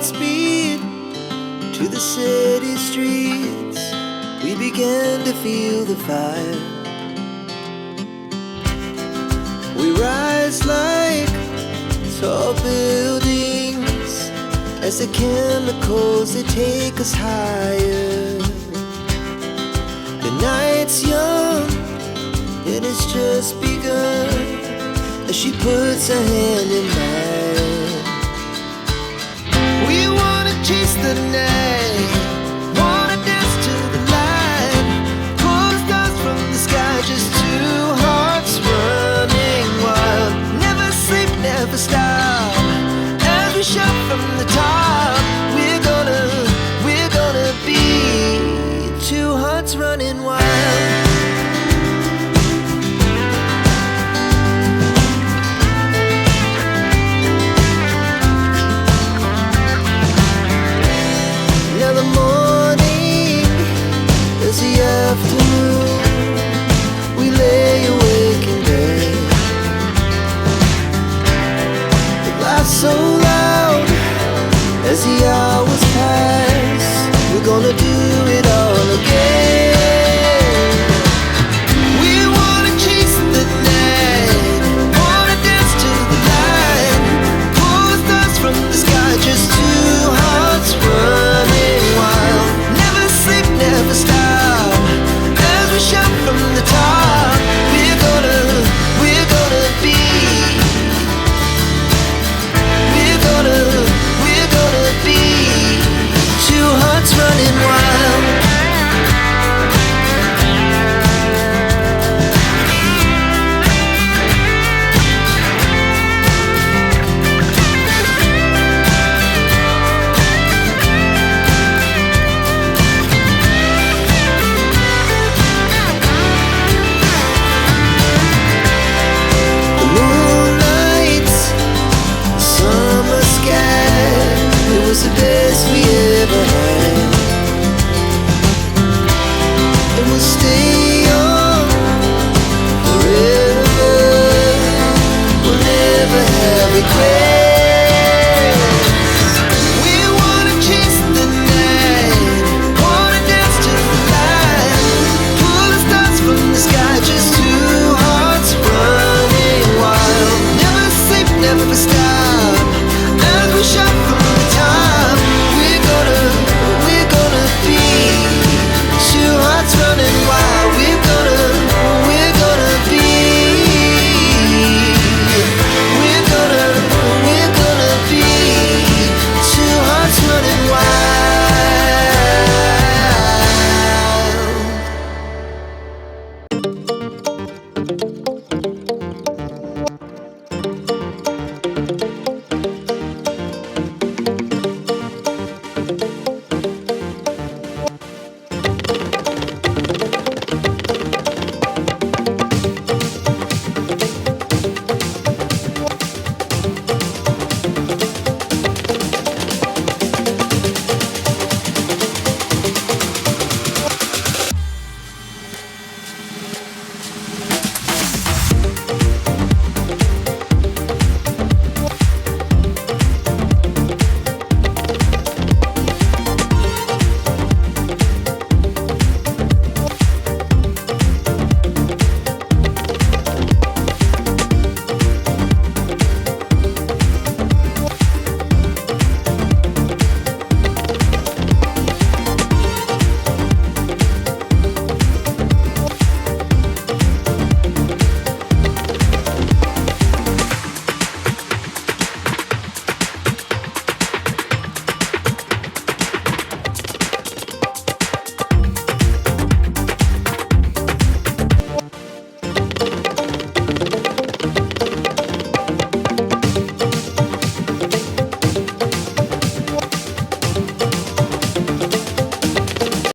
Godspeed to the city streets. We began to feel the fire. We rise like tall buildings as the chemicals, they take us higher. The night's young and it's just begun as she puts her hand in mine. We wanna chase the night, wanna dance to the light, pull the stars from the sky, just two hearts running wild. Never sleep, never stop, as we shout from the top. We're gonna be two hearts running wild. Now the morning is the afternoon. We lay awake in bed. It laughs so loud as the hours pass. We're gonna do it